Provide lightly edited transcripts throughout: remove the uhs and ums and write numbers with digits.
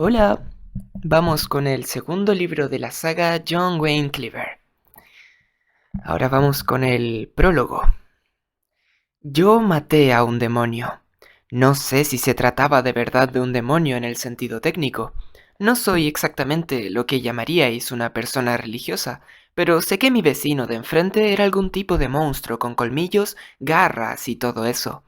Hola, vamos con el segundo libro de la saga John Wayne Cleaver. Ahora vamos con el prólogo. Yo maté a un demonio. No sé si se trataba de verdad de un demonio en el sentido técnico. No soy exactamente lo que llamaríais una persona religiosa, pero sé que mi vecino de enfrente era algún tipo de monstruo con colmillos, garras y todo eso.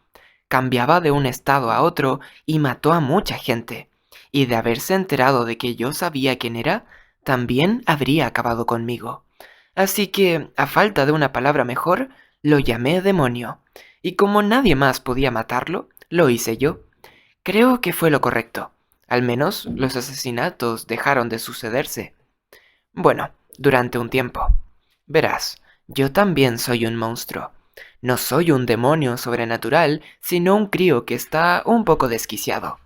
Cambiaba de un estado a otro y mató a mucha gente. Y de haberse enterado de que yo sabía quién era, también habría acabado conmigo. Así que, a falta de una palabra mejor, lo llamé demonio. Y como nadie más podía matarlo, lo hice yo. Creo que fue lo correcto. Al menos los asesinatos dejaron de sucederse. Bueno, durante un tiempo. Verás, yo también soy un monstruo. No soy un demonio sobrenatural, sino un crío que está un poco desquiciado.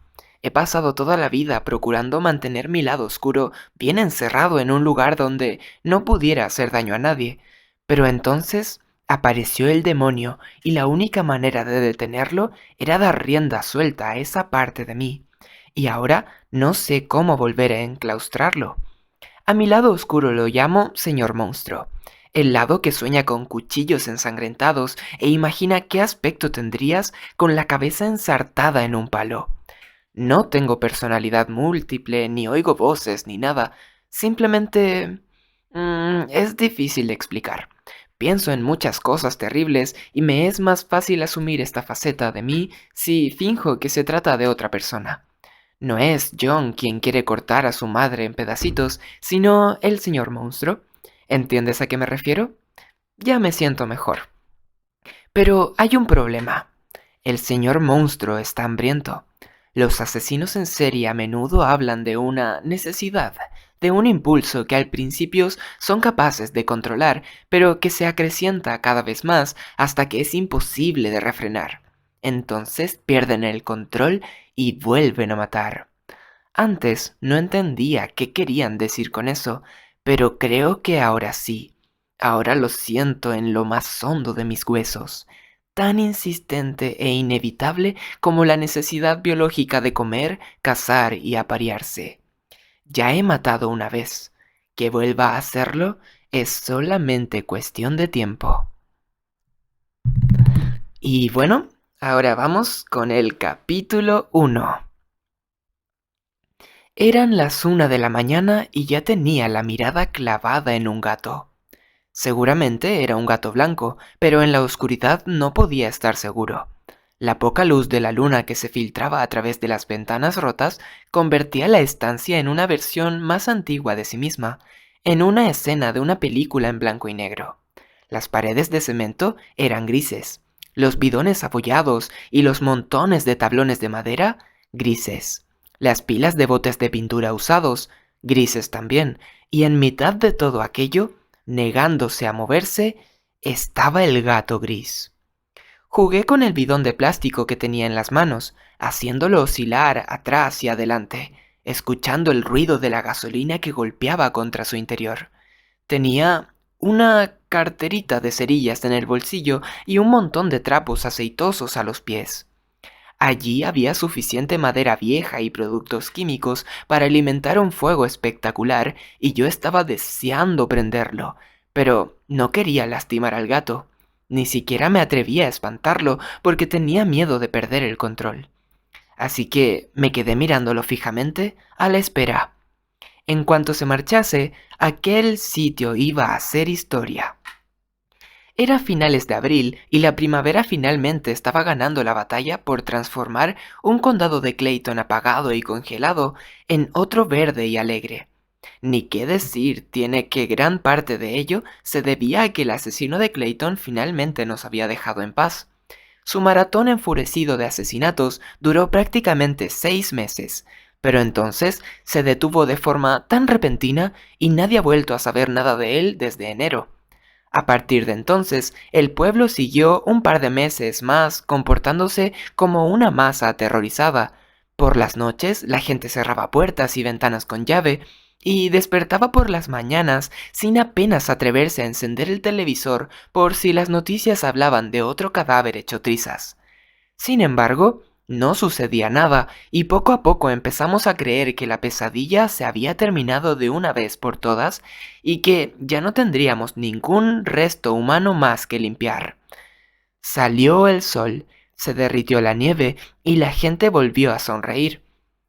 He pasado toda la vida procurando mantener mi lado oscuro bien encerrado en un lugar donde no pudiera hacer daño a nadie. Pero entonces apareció el demonio y la única manera de detenerlo era dar rienda suelta a esa parte de mí. Y ahora no sé cómo volver a enclaustrarlo. A mi lado oscuro lo llamo Señor Monstruo, el lado que sueña con cuchillos ensangrentados e imagina qué aspecto tendrías con la cabeza ensartada en un palo. No tengo personalidad múltiple, ni oigo voces, ni nada. Simplemente... es difícil de explicar. Pienso en muchas cosas terribles y me es más fácil asumir esta faceta de mí si finjo que se trata de otra persona. No es John quien quiere cortar a su madre en pedacitos, sino el señor monstruo. ¿Entiendes a qué me refiero? Ya me siento mejor. Pero hay un problema. El señor monstruo está hambriento. Los asesinos en serie a menudo hablan de una necesidad, de un impulso que al principio son capaces de controlar, pero que se acrecienta cada vez más hasta que es imposible de refrenar. Entonces pierden el control y vuelven a matar. Antes no entendía qué querían decir con eso, pero creo que ahora sí. Ahora lo siento en lo más hondo de mis huesos, tan insistente e inevitable como la necesidad biológica de comer, cazar y aparearse. Ya he matado una vez. Que vuelva a hacerlo es solamente cuestión de tiempo. Y bueno, ahora vamos con el capítulo 1. Eran las 1 de la mañana y ya tenía la mirada clavada en un gato. Seguramente era un gato blanco, pero en la oscuridad no podía estar seguro. La poca luz de la luna que se filtraba a través de las ventanas rotas convertía la estancia en una versión más antigua de sí misma, en una escena de una película en blanco y negro. Las paredes de cemento eran grises, los bidones abollados y los montones de tablones de madera grises, las pilas de botes de pintura usados grises también, y en mitad de todo aquello, negándose a moverse, estaba el gato gris. Jugué con el bidón de plástico que tenía en las manos, haciéndolo oscilar atrás y adelante, escuchando el ruido de la gasolina que golpeaba contra su interior. Tenía una carterita de cerillas en el bolsillo y un montón de trapos aceitosos a los pies. Allí había suficiente madera vieja y productos químicos para alimentar un fuego espectacular y yo estaba deseando prenderlo, pero no quería lastimar al gato. Ni siquiera me atrevía a espantarlo porque tenía miedo de perder el control. Así que me quedé mirándolo fijamente a la espera. En cuanto se marchase, aquel sitio iba a ser historia. Era finales de abril y la primavera finalmente estaba ganando la batalla por transformar un condado de Clayton apagado y congelado en otro verde y alegre. Ni qué decir tiene que gran parte de ello se debía a que el asesino de Clayton finalmente nos había dejado en paz. Su maratón enfurecido de asesinatos duró prácticamente 6 meses, pero entonces se detuvo de forma tan repentina y nadie ha vuelto a saber nada de él desde enero. A partir de entonces, el pueblo siguió un par de meses más comportándose como una masa aterrorizada. Por las noches, la gente cerraba puertas y ventanas con llave y despertaba por las mañanas sin apenas atreverse a encender el televisor por si las noticias hablaban de otro cadáver hecho trizas. Sin embargo, No sucedía nada y poco a poco empezamos a creer que la pesadilla se había terminado de una vez por todas y que ya no tendríamos ningún resto humano más que limpiar. Salió el sol, se derritió la nieve y la gente volvió a sonreír.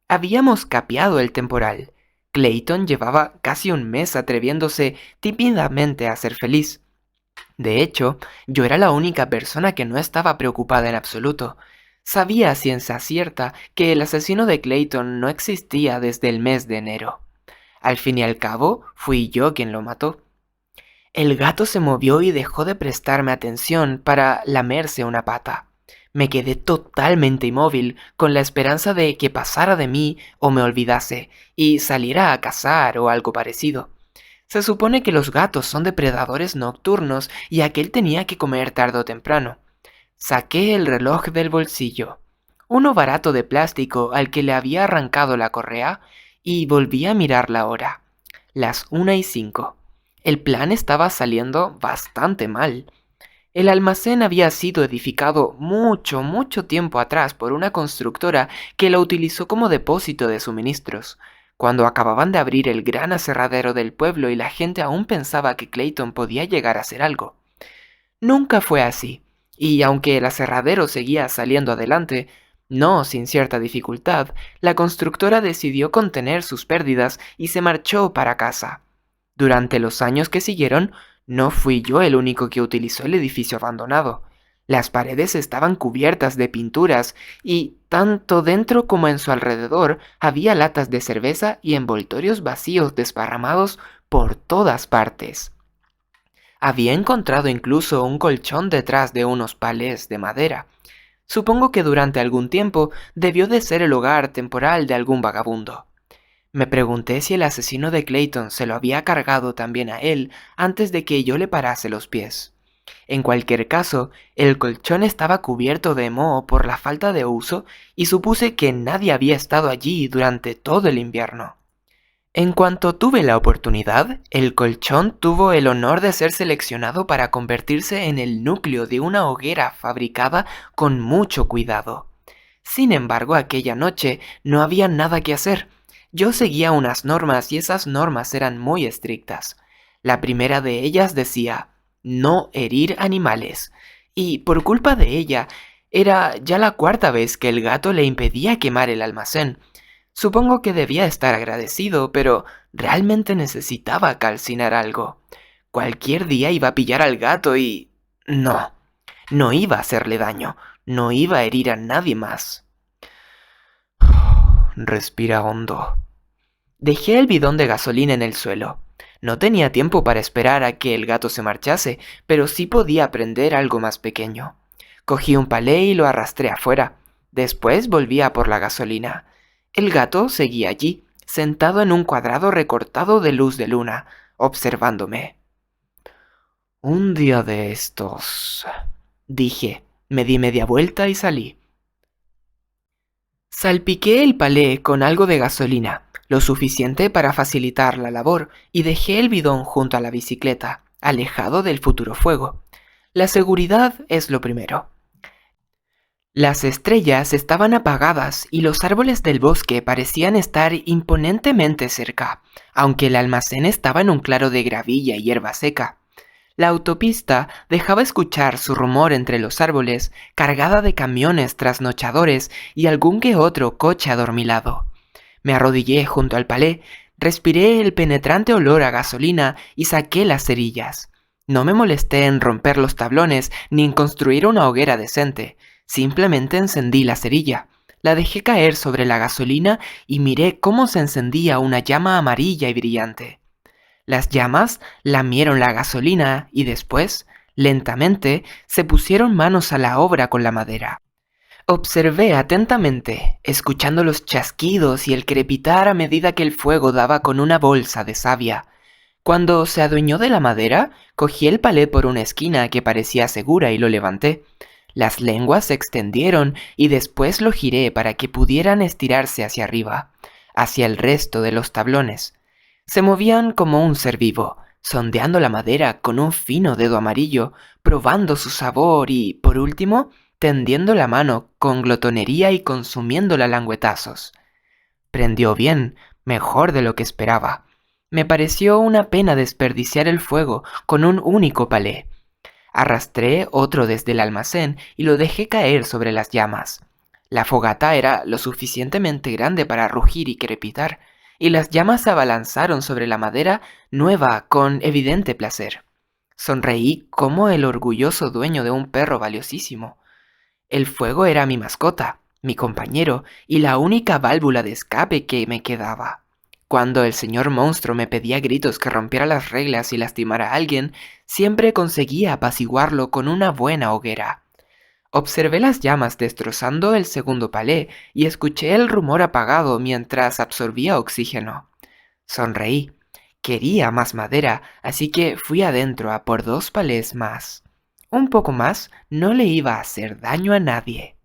Habíamos capeado el temporal. Clayton llevaba casi un mes atreviéndose tímidamente a ser feliz. De hecho, yo era la única persona que no estaba preocupada en absoluto. Sabía a ciencia cierta que el asesino de Clayton no existía desde el mes de enero. Al fin y al cabo, fui yo quien lo mató. El gato se movió y dejó de prestarme atención para lamerse una pata. Me quedé totalmente inmóvil, con la esperanza de que pasara de mí o me olvidase, y saliera a cazar o algo parecido. Se supone que los gatos son depredadores nocturnos y aquel tenía que comer tarde o temprano. Saqué el reloj del bolsillo, uno barato de plástico al que le había arrancado la correa, y volví a mirar la hora. Las 1:05. El plan estaba saliendo bastante mal. El almacén había sido edificado mucho tiempo atrás por una constructora que lo utilizó como depósito de suministros, cuando acababan de abrir el gran aserradero del pueblo y la gente aún pensaba que Clayton podía llegar a ser algo. Nunca fue así, y aunque el aserradero seguía saliendo adelante, no sin cierta dificultad, la constructora decidió contener sus pérdidas y se marchó para casa. Durante los años que siguieron, no fui yo el único que utilizó el edificio abandonado. Las paredes estaban cubiertas de pinturas y, tanto dentro como en su alrededor, había latas de cerveza y envoltorios vacíos desparramados por todas partes. Había encontrado incluso un colchón detrás de unos palés de madera. Supongo que durante algún tiempo debió de ser el hogar temporal de algún vagabundo. Me pregunté si el asesino de Clayton se lo había cargado también a él antes de que yo le parase los pies. En cualquier caso, el colchón estaba cubierto de moho por la falta de uso y supuse que nadie había estado allí durante todo el invierno. En cuanto tuve la oportunidad, el colchón tuvo el honor de ser seleccionado para convertirse en el núcleo de una hoguera fabricada con mucho cuidado. Sin embargo, aquella noche no había nada que hacer. Yo seguía unas normas y esas normas eran muy estrictas. La primera de ellas decía, no herir animales, y por culpa de ella, era ya la cuarta vez que el gato le impedía quemar el almacén. Supongo que debía estar agradecido, pero realmente necesitaba calcinar algo. Cualquier día iba a pillar al gato y... no iba a hacerle daño, no iba a herir a nadie más. Respira hondo. Dejé el bidón de gasolina en el suelo. No tenía tiempo para esperar a que el gato se marchase, pero sí podía prender algo más pequeño. Cogí un palé y lo arrastré afuera. Después volví a por la gasolina. El gato seguía allí, sentado en un cuadrado recortado de luz de luna, observándome. Un día de estos, dije. Me di media vuelta y salí. Salpiqué el palé con algo de gasolina, lo suficiente para facilitar la labor, y dejé el bidón junto a la bicicleta, alejado del futuro fuego. La seguridad es lo primero. Las estrellas estaban apagadas y los árboles del bosque parecían estar imponentemente cerca, aunque el almacén estaba en un claro de gravilla y hierba seca. La autopista dejaba escuchar su rumor entre los árboles, cargada de camiones trasnochadores y algún que otro coche adormilado. Me arrodillé junto al palé, respiré el penetrante olor a gasolina y saqué las cerillas. No me molesté en romper los tablones ni en construir una hoguera decente. Simplemente encendí la cerilla, la dejé caer sobre la gasolina y miré cómo se encendía una llama amarilla y brillante. Las llamas lamieron la gasolina y después, lentamente, se pusieron manos a la obra con la madera. Observé atentamente, escuchando los chasquidos y el crepitar a medida que el fuego daba con una bolsa de savia. Cuando se adueñó de la madera, cogí el palé por una esquina que parecía segura y lo levanté. Las lenguas se extendieron y después lo giré para que pudieran estirarse hacia arriba, hacia el resto de los tablones. Se movían como un ser vivo, sondeando la madera con un fino dedo amarillo, probando su sabor y, por último, tendiendo la mano con glotonería y consumiéndola a languetazos. Prendió bien, mejor de lo que esperaba. Me pareció una pena desperdiciar el fuego con un único palé. Arrastré otro desde el almacén y lo dejé caer sobre las llamas. La fogata era lo suficientemente grande para rugir y crepitar, y las llamas se abalanzaron sobre la madera nueva con evidente placer. Sonreí como el orgulloso dueño de un perro valiosísimo. El fuego era mi mascota, mi compañero y la única válvula de escape que me quedaba. Cuando el señor monstruo me pedía a gritos que rompiera las reglas y lastimara a alguien, siempre conseguía apaciguarlo con una buena hoguera. Observé las llamas destrozando el segundo palé y escuché el rumor apagado mientras absorbía oxígeno. Sonreí. Quería más madera, así que fui adentro a por 2 palés más. Un poco más no le iba a hacer daño a nadie.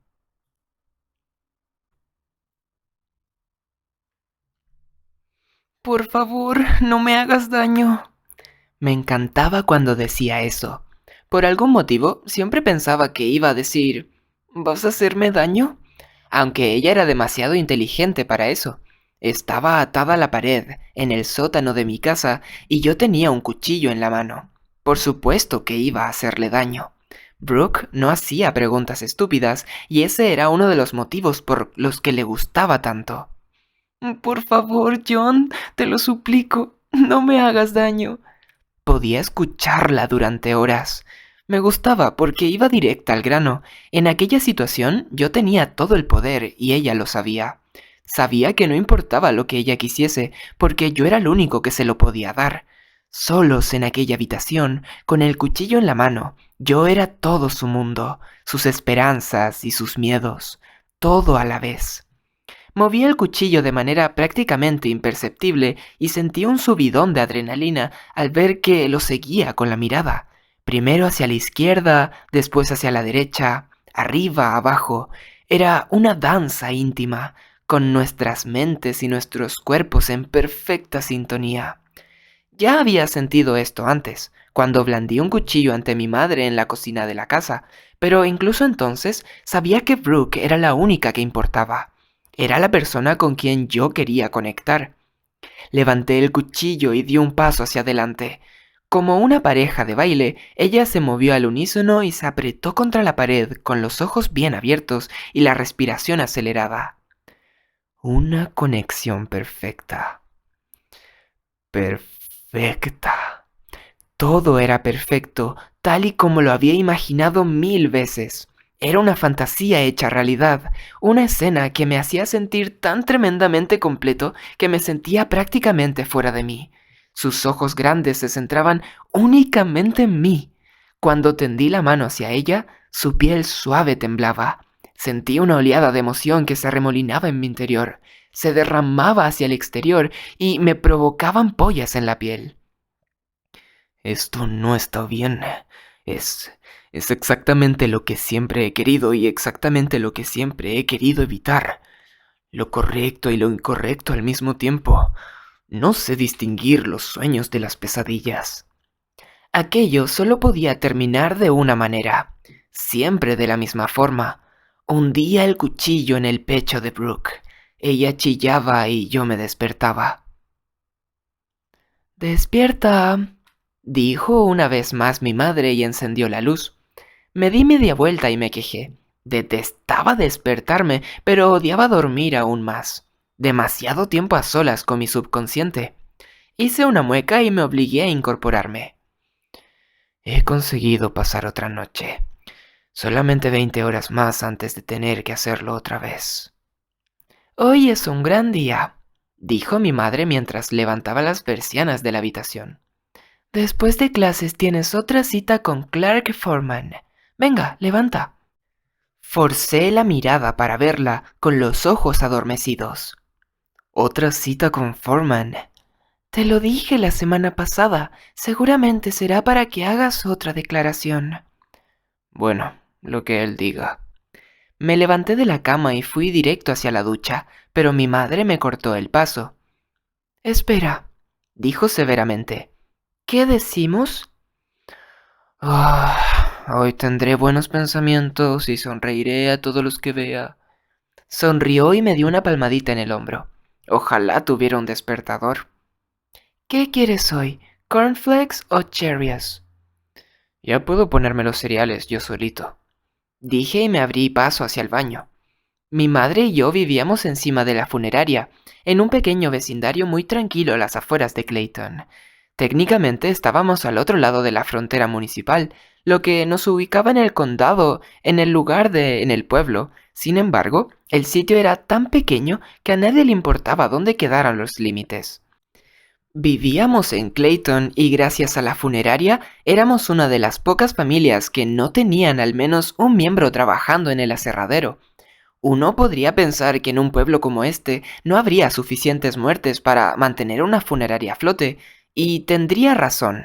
Por favor, no me hagas daño. Me encantaba cuando decía eso. Por algún motivo, siempre pensaba que iba a decir, ¿vas a hacerme daño? Aunque ella era demasiado inteligente para eso. Estaba atada a la pared, en el sótano de mi casa, y yo tenía un cuchillo en la mano. Por supuesto que iba a hacerle daño. Brooke no hacía preguntas estúpidas, y ese era uno de los motivos por los que le gustaba tanto. Por favor, John, te lo suplico, no me hagas daño. Podía escucharla durante horas. Me gustaba porque iba directa al grano. En aquella situación yo tenía todo el poder y ella lo sabía. Sabía que no importaba lo que ella quisiese, porque yo era el único que se lo podía dar. Solos en aquella habitación, con el cuchillo en la mano, yo era todo su mundo, sus esperanzas y sus miedos, todo a la vez. Moví el cuchillo de manera prácticamente imperceptible y sentí un subidón de adrenalina al ver que lo seguía con la mirada. Primero hacia la izquierda, después hacia la derecha, arriba, abajo. Era una danza íntima, con nuestras mentes y nuestros cuerpos en perfecta sintonía. Ya había sentido esto antes, cuando blandí un cuchillo ante mi madre en la cocina de la casa, pero incluso entonces sabía que Brooke era la única que importaba. Era la persona con quien yo quería conectar. Levanté el cuchillo y di un paso hacia adelante. Como una pareja de baile, ella se movió al unísono y se apretó contra la pared con los ojos bien abiertos y la respiración acelerada. Una conexión perfecta. Perfecta. Todo era perfecto, tal y como lo había imaginado 1000 veces. Era una fantasía hecha realidad, una escena que me hacía sentir tan tremendamente completo que me sentía prácticamente fuera de mí. Sus ojos grandes se centraban únicamente en mí. Cuando tendí la mano hacia ella, su piel suave temblaba. Sentí una oleada de emoción que se arremolinaba en mi interior, se derramaba hacia el exterior y me provocaba ampollas en la piel. Esto no está bien. Es... es exactamente lo que siempre he querido y exactamente lo que siempre he querido evitar. Lo correcto y lo incorrecto al mismo tiempo. No sé distinguir los sueños de las pesadillas. Aquello solo podía terminar de una manera, siempre de la misma forma. Hundía el cuchillo en el pecho de Brooke. Ella chillaba y yo me despertaba. «Despierta», dijo una vez más mi madre y encendió la luz. Me di media vuelta y me quejé. Detestaba despertarme, pero odiaba dormir aún más. Demasiado tiempo a solas con mi subconsciente. Hice una mueca y me obligué a incorporarme. He conseguido pasar otra noche. Solamente 20 horas más antes de tener que hacerlo otra vez. Hoy es un gran día, dijo mi madre mientras levantaba las persianas de la habitación. Después de clases tienes otra cita con Clark Foreman. Venga, levanta. Forcé la mirada para verla con los ojos adormecidos. ¿Otra cita con Foreman? Te lo dije la semana pasada. Seguramente será para que hagas otra declaración. Bueno, lo que él diga. Me levanté de la cama y fui directo hacia la ducha, pero mi madre me cortó el paso. Espera, dijo severamente. ¿Qué decimos? Hoy tendré buenos pensamientos y sonreiré a todos los que vea. Sonrió y me dio una palmadita en el hombro. Ojalá tuviera un despertador. ¿Qué quieres hoy? ¿Cornflakes o Cheerios? Ya puedo ponerme los cereales yo solito. Dije y me abrí paso hacia el baño. Mi madre y yo vivíamos encima de la funeraria, en un pequeño vecindario muy tranquilo a las afueras de Clayton. Técnicamente estábamos al otro lado de la frontera municipal, lo que nos ubicaba en el condado, en el pueblo. Sin embargo, el sitio era tan pequeño que a nadie le importaba dónde quedaran los límites. Vivíamos en Clayton y gracias a la funeraria éramos una de las pocas familias que no tenían al menos un miembro trabajando en el aserradero. Uno podría pensar que en un pueblo como este no habría suficientes muertes para mantener una funeraria a flote, y tendría razón.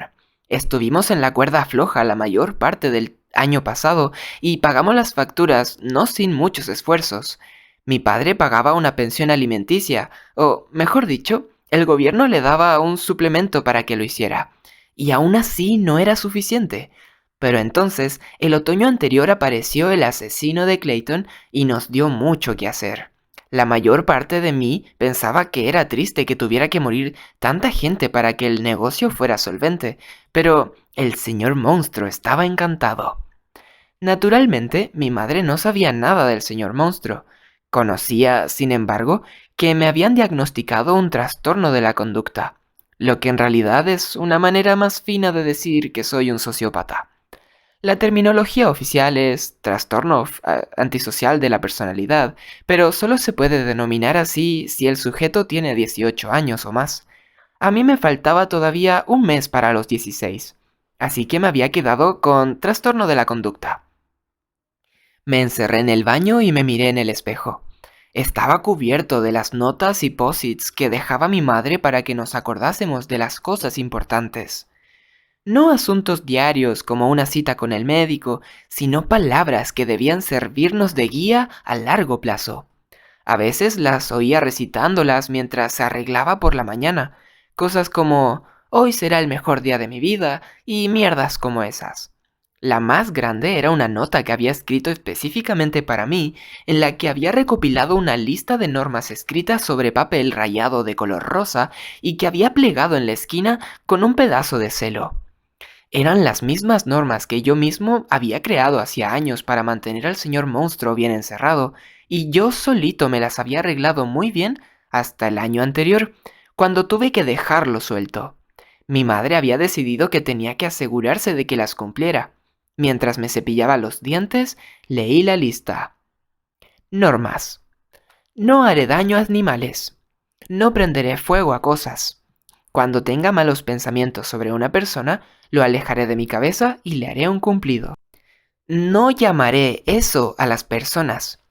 Estuvimos en la cuerda floja la mayor parte del año pasado y pagamos las facturas no sin muchos esfuerzos. Mi padre pagaba una pensión alimenticia, o mejor dicho, el gobierno le daba un suplemento para que lo hiciera. Y aún así no era suficiente. Pero entonces, el otoño anterior apareció el asesino de Clayton y nos dio mucho que hacer. La mayor parte de mí pensaba que era triste que tuviera que morir tanta gente para que el negocio fuera solvente, pero el señor monstruo estaba encantado. Naturalmente, mi madre no sabía nada del señor monstruo. Conocía, sin embargo, que me habían diagnosticado un trastorno de la conducta, lo que en realidad es una manera más fina de decir que soy un sociópata. La terminología oficial es trastorno antisocial de la personalidad, pero solo se puede denominar así si el sujeto tiene 18 años o más. A mí me faltaba todavía un mes para los 16, así que me había quedado con trastorno de la conducta. Me encerré en el baño y me miré en el espejo. Estaba cubierto de las notas y posits que dejaba mi madre para que nos acordásemos de las cosas importantes. No asuntos diarios como una cita con el médico, sino palabras que debían servirnos de guía a largo plazo. A veces las oía recitándolas mientras se arreglaba por la mañana, cosas como hoy será el mejor día de mi vida y mierdas como esas. La más grande era una nota que había escrito específicamente para mí, en la que había recopilado una lista de normas escritas sobre papel rayado de color rosa y que había plegado en la esquina con un pedazo de celo. Eran las mismas normas que yo mismo había creado hacía años para mantener al señor monstruo bien encerrado, y yo solito me las había arreglado muy bien hasta el año anterior, cuando tuve que dejarlo suelto. Mi madre había decidido que tenía que asegurarse de que las cumpliera. Mientras me cepillaba los dientes, leí la lista. Normas. No haré daño a animales. No prenderé fuego a cosas. Cuando tenga malos pensamientos sobre una persona, lo alejaré de mi cabeza y le haré un cumplido. No llamaré eso a las personas.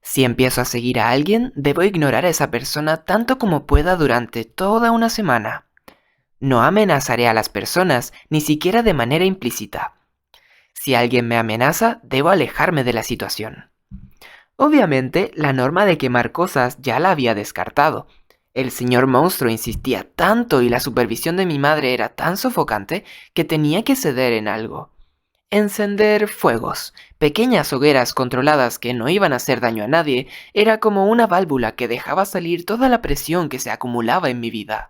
Si empiezo a seguir a alguien, debo ignorar a esa persona tanto como pueda durante toda una semana. No amenazaré a las personas, ni siquiera de manera implícita. Si alguien me amenaza, debo alejarme de la situación. Obviamente, la norma de quemar cosas ya la había descartado. El señor monstruo insistía tanto y la supervisión de mi madre era tan sofocante que tenía que ceder en algo. Encender fuegos, pequeñas hogueras controladas que no iban a hacer daño a nadie, era como una válvula que dejaba salir toda la presión que se acumulaba en mi vida.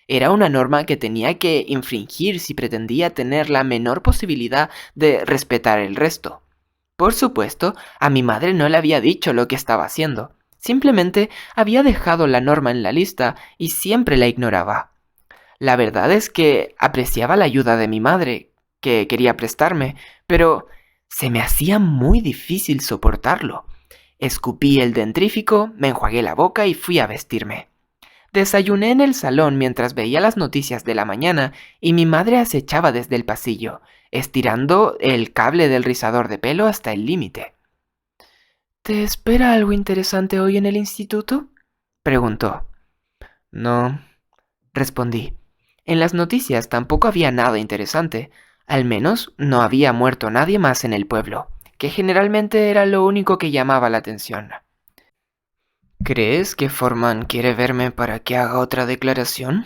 Era una norma que tenía que infringir si pretendía tener la menor posibilidad de respetar el resto. Por supuesto, a mi madre no le había dicho lo que estaba haciendo. Simplemente había dejado la norma en la lista y siempre la ignoraba. La verdad es que apreciaba la ayuda de mi madre, que quería prestarme, pero se me hacía muy difícil soportarlo. Escupí el dentrífico, me enjuagué la boca y fui a vestirme. Desayuné en el salón mientras veía las noticias de la mañana y mi madre acechaba desde el pasillo, estirando el cable del rizador de pelo hasta el límite. ¿Te espera algo interesante hoy en el instituto?, preguntó. No, respondí. En las noticias tampoco había nada interesante. Al menos no había muerto nadie más en el pueblo, que generalmente era lo único que llamaba la atención. ¿Crees que Foreman quiere verme para que haga otra declaración?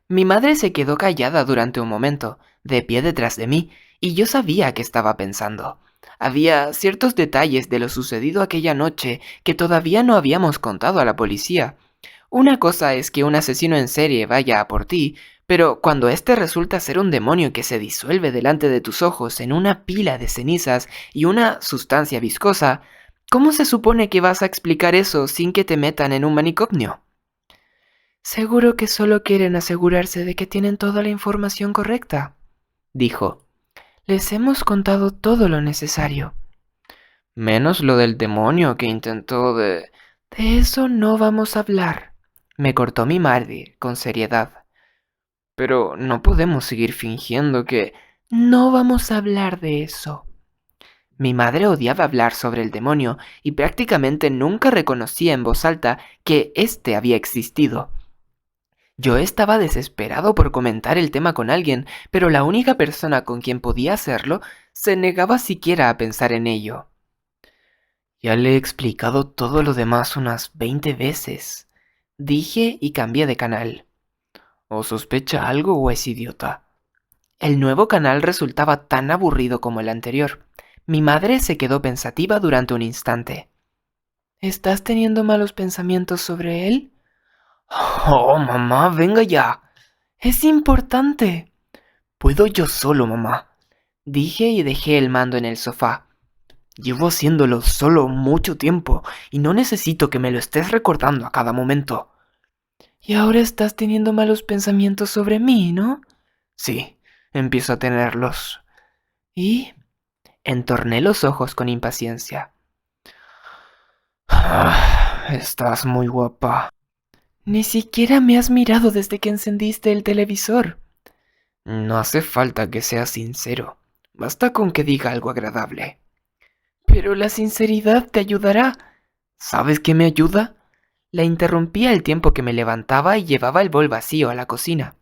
Mi madre se quedó callada durante un momento, de pie detrás de mí, y yo sabía que estaba pensando. Había ciertos detalles de lo sucedido aquella noche que todavía no habíamos contado a la policía. Una cosa es que un asesino en serie vaya a por ti, pero cuando este resulta ser un demonio que se disuelve delante de tus ojos en una pila de cenizas y una sustancia viscosa, ¿cómo se supone que vas a explicar eso sin que te metan en un manicomio? Seguro que solo quieren asegurarse de que tienen toda la información correcta, dijo. Les hemos contado todo lo necesario. Menos lo del demonio que intentó de... De eso no vamos a hablar, me cortó mi madre con seriedad. Pero no podemos seguir fingiendo que... No vamos a hablar de eso. Mi madre odiaba hablar sobre el demonio y prácticamente nunca reconocía en voz alta que éste había existido. Yo estaba desesperado por comentar el tema con alguien, pero la única persona con quien podía hacerlo se negaba siquiera a pensar en ello. Ya le he explicado todo lo demás unas 20 veces, dije y cambié de canal. ¿O sospecha algo o es idiota? El nuevo canal resultaba tan aburrido como el anterior. Mi madre se quedó pensativa durante un instante. ¿Estás teniendo malos pensamientos sobre él? Oh, mamá, venga ya. Es importante. Puedo yo solo, mamá, dije y dejé el mando en el sofá. Llevo haciéndolo solo mucho tiempo y no necesito que me lo estés recordando a cada momento. Y ahora estás teniendo malos pensamientos sobre mí, ¿no? Sí, empiezo a tenerlos. ¿Y? Entorné los ojos con impaciencia. Estás muy guapa. Ni siquiera me has mirado desde que encendiste el televisor. No hace falta que seas sincero. Basta con que diga algo agradable. Pero la sinceridad te ayudará. ¿Sabes qué me ayuda? La interrumpí al tiempo que me levantaba y llevaba el bol vacío a la cocina.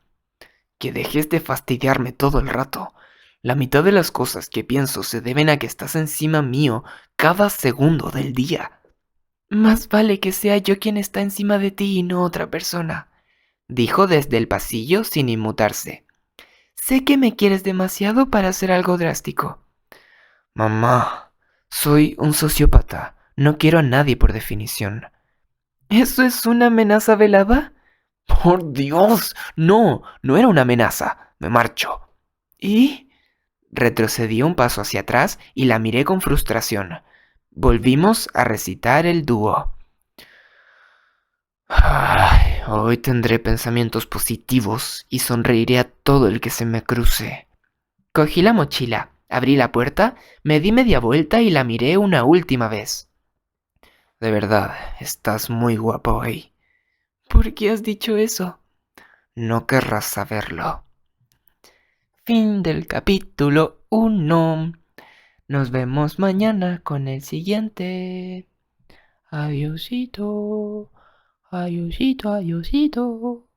Que dejes de fastidiarme todo el rato. La mitad de las cosas que pienso se deben a que estás encima mío cada segundo del día. Más vale que sea yo quien está encima de ti y no otra persona, dijo desde el pasillo sin inmutarse. Sé que me quieres demasiado para hacer algo drástico. Mamá, soy un sociópata. No quiero a nadie por definición. ¿Eso es una amenaza velada? Por Dios, no, no era una amenaza. Me marcho. ¿Y? Retrocedí un paso hacia atrás y la miré con frustración. Volvimos a recitar el dúo. Ay, hoy tendré pensamientos positivos y sonreiré a todo el que se me cruce. Cogí la mochila, abrí la puerta, me di media vuelta y la miré una última vez. De verdad, estás muy guapa hoy. ¿Por qué has dicho eso? No querrás saberlo. Fin del capítulo 1. Nos vemos mañana con el siguiente. Adiosito, adiosito, adiosito.